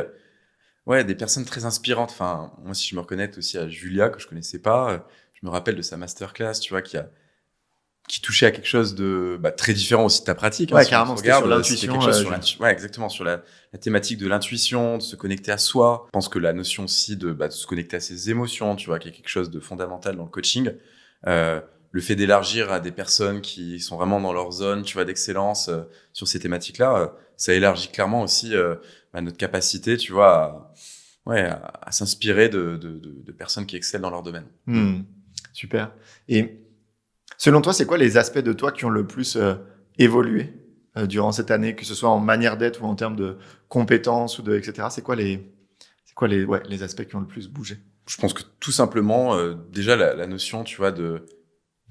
des personnes très inspirantes. Enfin, moi si je me reconnais aussi à Julia que je connaissais pas, je me rappelle de sa masterclass, tu vois, qui touchait à quelque chose de très différent aussi de ta pratique. Ouais, carrément, c'était sur l'intuition. Exactement, sur la thématique de l'intuition, de se connecter à soi. Je pense que la notion aussi de se connecter à ses émotions, tu vois, qui est quelque chose de fondamental dans le coaching. Le le fait d'élargir à des personnes qui sont vraiment dans leur zone, tu vois, d'excellence sur ces thématiques-là, ça élargit clairement aussi notre capacité, tu vois, à s'inspirer de personnes qui excellent dans leur domaine. Super. Et selon toi, c'est quoi les aspects de toi qui ont le plus évolué durant cette année, que ce soit en manière d'être ou en termes de compétences ou etc. C'est quoi les aspects qui ont le plus bougé? Je pense que tout simplement, déjà la notion, tu vois, de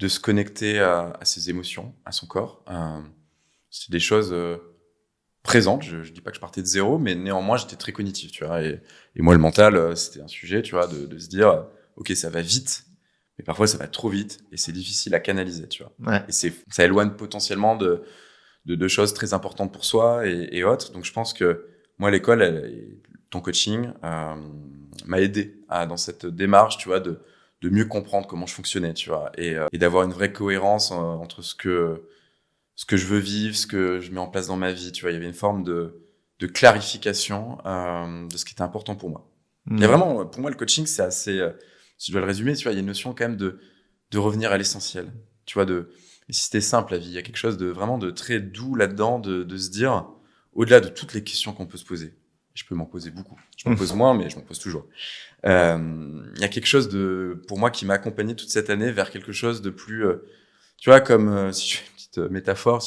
se connecter à ses émotions, à son corps, c'est des choses présentes. Je dis pas que je partais de zéro, mais néanmoins j'étais très cognitif, tu vois. Et moi le mental, c'était un sujet, tu vois, de se dire, ok, ça va vite. Mais parfois, ça va trop vite et c'est difficile à canaliser, tu vois. Ouais. Et ça éloigne potentiellement de choses très importantes pour soi et autres. Donc, je pense que moi, l'école, ton coaching m'a aidé dans cette démarche, tu vois, de mieux comprendre comment je fonctionnais, tu vois, et d'avoir une vraie cohérence entre ce que je veux vivre, ce que je mets en place dans ma vie, tu vois. Il y avait une forme de clarification de ce qui était important pour moi. Il y a vraiment, pour moi, le coaching, c'est assez... si je dois le résumer, tu vois, il y a une notion quand même de revenir à l'essentiel. Tu vois, et si c'était simple la vie, il y a quelque chose de vraiment de très doux là-dedans, de se dire, au-delà de toutes les questions qu'on peut se poser, je peux m'en poser beaucoup. Je m'en pose moins, mais je m'en pose toujours. Il y a quelque chose pour moi, qui m'a accompagné toute cette année vers quelque chose de plus, tu vois, comme si je fais une petite métaphore,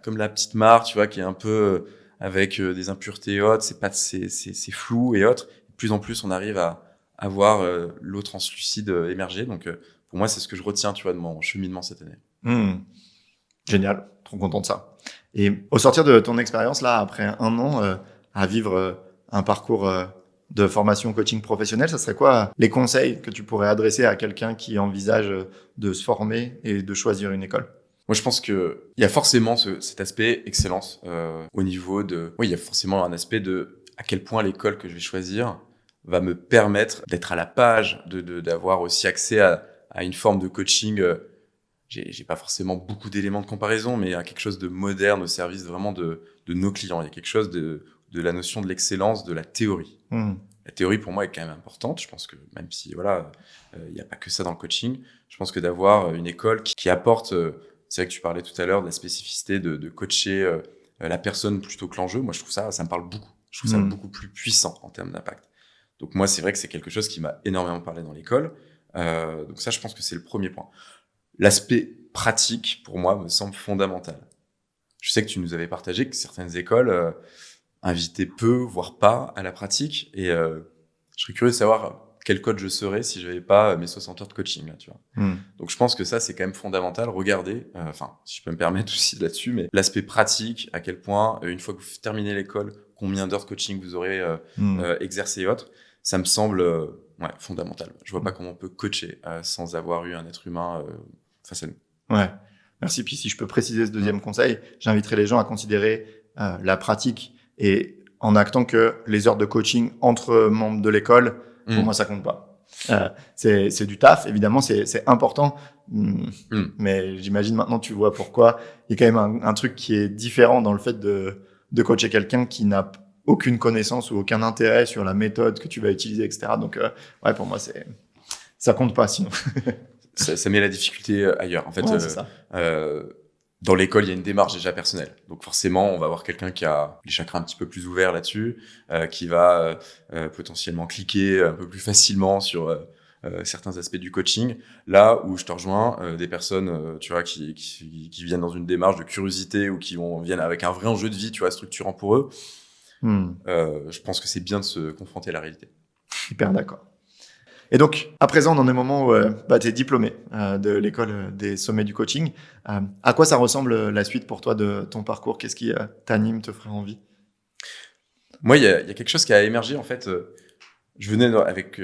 comme la petite mare, tu vois, qui est un peu avec des impuretés et autres, c'est flou et autres. De plus en plus, on arrive à voir l'eau translucide émerger. Donc, pour moi, c'est ce que je retiens, tu vois, de mon cheminement cette année. Génial, trop content de ça. Et au sortir de ton expérience, là, après un an à vivre un parcours de formation coaching professionnel, ça serait quoi les conseils que tu pourrais adresser à quelqu'un qui envisage de se former et de choisir une école? Moi, je pense que il y a forcément cet aspect excellence au niveau oui, il y a forcément un aspect de à quel point l'école que je vais choisir va me permettre d'être à la page, d'avoir aussi accès à une forme de coaching. J'ai pas forcément beaucoup d'éléments de comparaison, mais à quelque chose de moderne au service vraiment de nos clients. Il y a quelque chose de la notion de l'excellence, de la théorie. La théorie, pour moi, est quand même importante. Je pense que même si, voilà, il n'y a pas que ça dans le coaching, je pense que d'avoir une école qui apporte, c'est vrai que tu parlais tout à l'heure de la spécificité de coacher la personne plutôt que l'enjeu. Moi, je trouve ça me parle beaucoup. Je trouve ça beaucoup plus puissant en termes d'impact. Donc moi, c'est vrai que c'est quelque chose qui m'a énormément parlé dans l'école. Donc ça, je pense que c'est le premier point. L'aspect pratique, pour moi, me semble fondamental. Je sais que tu nous avais partagé que certaines écoles invitaient peu, voire pas, à la pratique. Et je serais curieux de savoir quel coach je serais si je n'avais pas mes 60 heures de coaching, là, tu vois. Donc, je pense que ça, c'est quand même fondamental. Regardez, si je peux me permettre aussi là-dessus, mais l'aspect pratique, à quel point, une fois que vous terminez l'école, combien d'heures de coaching vous aurez exercé et autres, ça me semble fondamental. Je vois pas comment on peut coacher sans avoir eu un être humain face à nous. Ouais, merci. Puis si je peux préciser ce deuxième conseil, j'inviterai les gens à considérer la pratique et en actant que les heures de coaching entre membres de l'école, pour moi, ça compte pas. C'est du taf, évidemment, c'est important. Mais j'imagine maintenant, tu vois pourquoi. Il y a quand même un truc qui est différent dans le fait de coacher quelqu'un qui n'a aucune connaissance ou aucun intérêt sur la méthode que tu vas utiliser, etc. Donc, pour moi, ça compte pas sinon. ça met la difficulté ailleurs. En fait, c'est ça. Dans l'école, il y a une démarche déjà personnelle. Donc forcément, on va avoir quelqu'un qui a les chakras un petit peu plus ouverts là-dessus, qui va potentiellement cliquer un peu plus facilement sur certains aspects du coaching. Là où je te rejoins, des personnes, tu vois, qui viennent dans une démarche de curiosité ou viennent avec un vrai enjeu de vie, tu vois, structurant pour eux. Je pense que c'est bien de se confronter à la réalité. Hyper d'accord. Et donc, à présent, on en est au moment où tu es diplômé de l'école des sommets du coaching. À quoi ça ressemble la suite pour toi de ton parcours? Qu'est-ce qui t'anime, te ferait envie? Moi, il y a quelque chose qui a émergé. En fait, je venais avec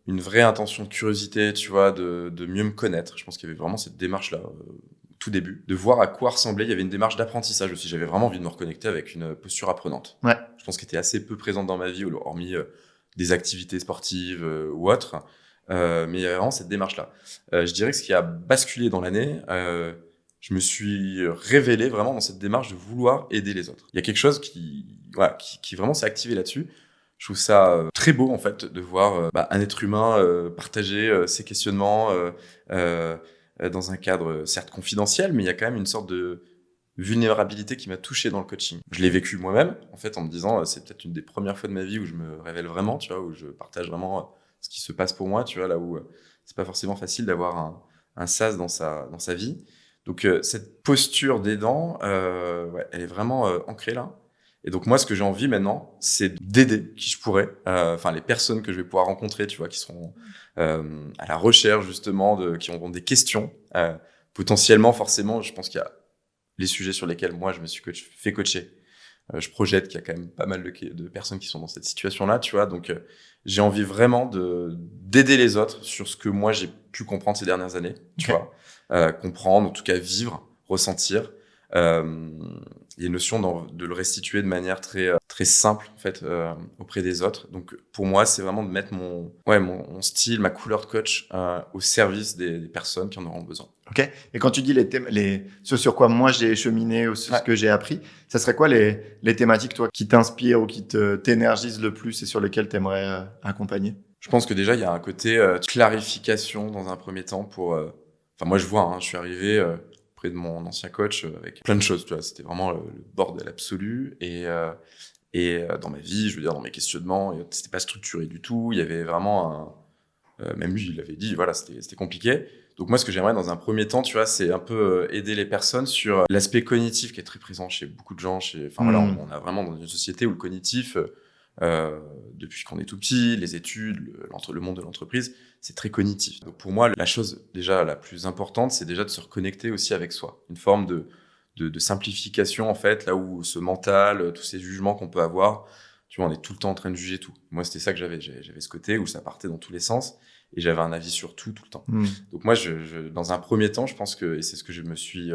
une vraie intention de curiosité, tu vois, de mieux me connaître. Je pense qu'il y avait vraiment cette démarche-là tout début, de voir à quoi ressemblait. Il y avait une démarche d'apprentissage aussi. J'avais vraiment envie de me reconnecter avec une posture apprenante. Ouais. Je pense qu'elle était assez peu présente dans ma vie, hormis des activités sportives ou autres. Mais il y avait vraiment cette démarche-là. Je dirais que ce qui a basculé dans l'année, je me suis révélé vraiment dans cette démarche de vouloir aider les autres. Il y a quelque chose qui vraiment s'est activé là-dessus. Je trouve ça très beau en fait de voir un être humain partager ses questionnements dans un cadre certes confidentiel, mais il y a quand même une sorte de vulnérabilité qui m'a touché dans le coaching. Je l'ai vécu moi-même en fait en me disant c'est peut-être une des premières fois de ma vie où je me révèle vraiment, tu vois, où je partage vraiment ce qui se passe pour moi, tu vois, là où c'est pas forcément facile d'avoir un sas dans sa vie. Donc cette posture d'aidant, ouais, elle est vraiment ancrée là. Et donc moi, ce que j'ai envie maintenant, c'est d'aider qui je pourrais, enfin les personnes que je vais pouvoir rencontrer, tu vois, qui seront à la recherche justement qui auront des questions. Potentiellement, forcément, je pense qu'il y a les sujets sur lesquels moi je me suis fait coacher. Je projette qu'il y a quand même pas mal de personnes qui sont dans cette situation-là, tu vois. Donc j'ai envie vraiment d'aider les autres sur ce que moi j'ai pu comprendre ces dernières années, tu vois. Comprendre, en tout cas vivre, ressentir. Il y a une notion de le restituer de manière très simple en fait auprès des autres. Donc pour moi, c'est vraiment de mettre mon style, ma couleur de coach au service des personnes qui en auront besoin. Ok. Et quand tu dis ce sur quoi moi j'ai cheminé ou ce que j'ai appris, ça serait quoi les thématiques toi qui t'inspirent ou qui t'énergisent le plus et sur lesquelles t'aimerais accompagner? Je pense que déjà il y a un côté clarification dans un premier temps pour. Enfin moi je vois, je suis arrivé auprès de mon ancien coach avec plein de choses, tu vois. C'était vraiment le bordel absolu et dans ma vie, je veux dire dans mes questionnements, c'était pas structuré du tout. Il y avait vraiment même lui il avait dit voilà c'était compliqué. Donc moi, ce que j'aimerais dans un premier temps, tu vois, c'est un peu aider les personnes sur l'aspect cognitif qui est très présent chez beaucoup de gens. Enfin voilà, on a vraiment dans une société où le cognitif, depuis qu'on est tout petit, les études, le monde de l'entreprise, c'est très cognitif. Donc pour moi, la chose déjà la plus importante, c'est déjà de se reconnecter aussi avec soi. Une forme de simplification en fait, là où ce mental, tous ces jugements qu'on peut avoir, tu vois, on est tout le temps en train de juger tout. Moi, c'était ça que j'avais ce côté où ça partait dans tous les sens. Et j'avais un avis sur tout le temps. Donc moi, dans un premier temps, je pense que, et c'est ce que je me suis,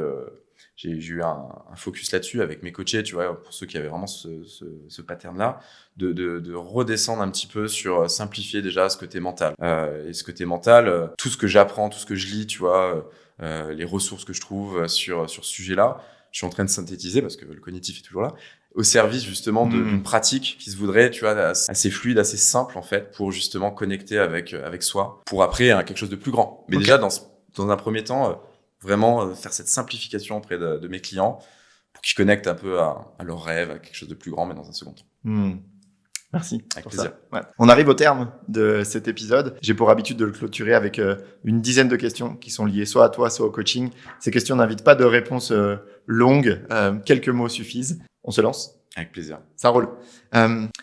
j'ai eu un focus là-dessus avec mes coachés, tu vois, pour ceux qui avaient vraiment ce pattern-là, de redescendre un petit peu sur simplifier déjà ce côté mental. Et ce côté mental, tout ce que j'apprends, tout ce que je lis, tu vois, les ressources que je trouve sur ce sujet-là, je suis en train de synthétiser parce que le cognitif est toujours là, au service justement d'une pratique qui se voudrait, tu vois, assez fluide, assez simple en fait, pour justement connecter avec soi, pour après quelque chose de plus grand. Mais déjà dans un premier temps, vraiment faire cette simplification auprès de mes clients pour qu'ils connectent un peu à leurs rêves, à quelque chose de plus grand, mais dans un second temps. Merci. Avec plaisir. Ouais. On arrive au terme de cet épisode. J'ai pour habitude de le clôturer avec une dizaine de questions qui sont liées soit à toi, soit au coaching. Ces questions n'invitent pas de réponses longues. Quelques mots suffisent. On se lance? Avec plaisir. Ça roule.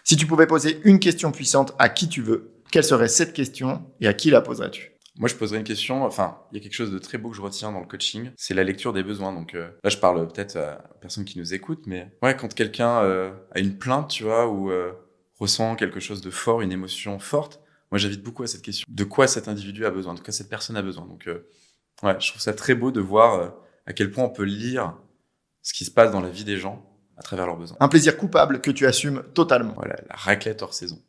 Si tu pouvais poser une question puissante à qui tu veux, quelle serait cette question et à qui la poserais-tu? Moi, je poserais une question. Enfin, il y a quelque chose de très beau que je retiens dans le coaching, c'est la lecture des besoins. Donc là, je parle peut-être à personne qui nous écoute, mais ouais, quand quelqu'un a une plainte, tu vois, ou ressent quelque chose de fort, une émotion forte, moi, j'invite beaucoup à cette question. De quoi cet individu a besoin, de quoi cette personne a besoin. Donc, ouais, je trouve ça très beau de voir à quel point on peut lire ce qui se passe dans la vie des gens à travers leurs besoins. Un plaisir coupable que tu assumes totalement. Voilà, la raclette hors saison.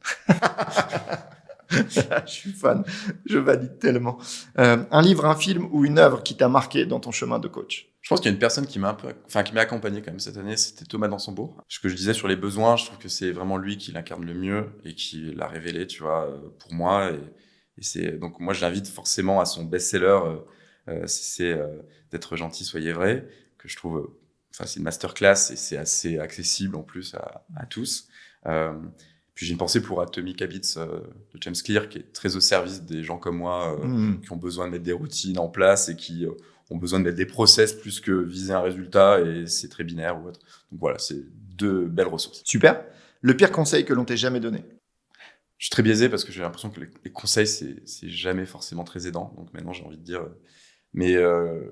Je suis fan, je valide tellement. Un livre, un film ou une œuvre qui t'a marqué dans ton chemin de coach? Je pense qu'il y a une personne qui m'a accompagné quand même cette année, c'était Thomas Dansembourg. Ce que je disais sur les besoins, je trouve que c'est vraiment lui qui l'incarne le mieux et qui l'a révélé, tu vois, pour moi. Et c'est donc moi je l'invite forcément à son best-seller, c'est d'être gentil, soyez vrai, que je trouve, c'est une masterclass et c'est assez accessible en plus à tous. Puis j'ai une pensée pour Atomic Habits de James Clear, qui est très au service des gens comme moi, qui ont besoin de mettre des routines en place et qui ont besoin de mettre des process plus que viser un résultat, et c'est très binaire ou autre. Donc voilà, c'est deux belles ressources. Super. Le pire conseil que l'on t'ait jamais donné? Je suis très biaisé parce que j'ai l'impression que les conseils, c'est jamais forcément très aidant. Donc maintenant, j'ai envie de dire... Mais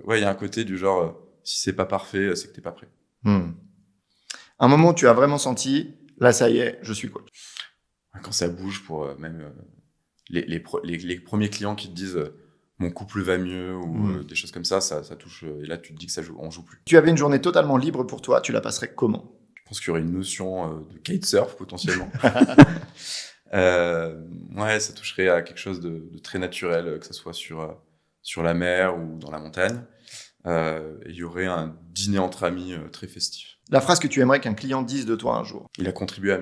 ouais, il y a un côté du genre, si c'est pas parfait, c'est que t'es pas prêt. Un moment où tu as vraiment senti, là ça y est, je suis coach. Quand ça bouge pour même les premiers clients qui te disent mon couple va mieux ou des choses comme ça touche. Et là, tu te dis que on joue plus. Tu avais une journée totalement libre pour toi, tu la passerais comment? Je pense qu'il y aurait une notion de kitesurf potentiellement. Ouais, ça toucherait à quelque chose de très naturel, que ce soit sur la mer ou dans la montagne. Il y aurait un dîner entre amis très festif. La phrase que tu aimerais qu'un client dise de toi un jour. Il a contribué à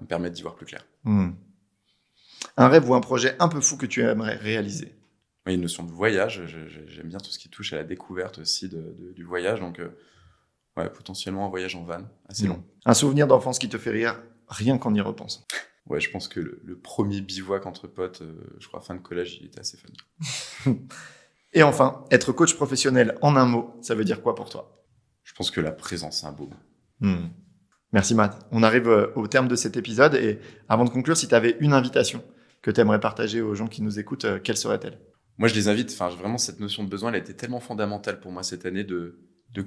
me permettre d'y voir plus clair. Un rêve ou un projet un peu fou que tu aimerais réaliser. Oui, une notion de voyage. J'aime bien tout ce qui touche à la découverte aussi du voyage. Donc, ouais, potentiellement un voyage en van assez long. Un souvenir d'enfance qui te fait rire rien qu'en y repensant. Ouais, je pense que le premier bivouac entre potes, je crois fin de collège, il était assez fun. Et enfin, être coach professionnel en un mot, ça veut dire quoi pour toi? Je pense que la présence, c'est un beau mot. Merci Matt. On arrive au terme de cet épisode et avant de conclure, si tu avais une invitation que tu aimerais partager aux gens qui nous écoutent, quelle serait-elle? Moi, je les invite, vraiment, cette notion de besoin, elle a été tellement fondamentale pour moi cette année de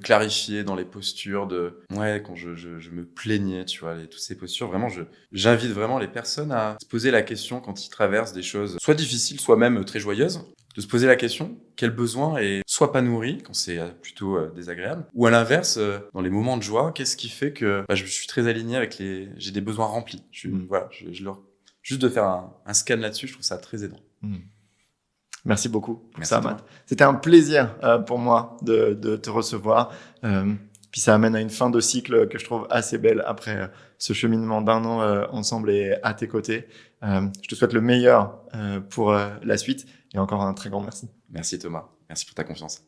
clarifier dans les postures, quand je me plaignais, tu vois, toutes ces postures, vraiment, j'invite vraiment les personnes à se poser la question quand ils traversent des choses soit difficiles, soit même très joyeuses, de se poser la question, quel besoin est soit pas nourri, quand c'est plutôt désagréable, ou à l'inverse, dans les moments de joie, qu'est-ce qui fait que je suis très aligné avec j'ai des besoins remplis. Juste de faire un scan là-dessus, je trouve ça très aidant. Merci beaucoup pour Merci ça, Matt. C'était un plaisir pour moi de te recevoir. Puis ça amène à une fin de cycle que je trouve assez belle après ce cheminement d'1 an ensemble et à tes côtés. Je te souhaite le meilleur pour la suite et encore un très grand merci. Merci Thomas, merci pour ta confiance.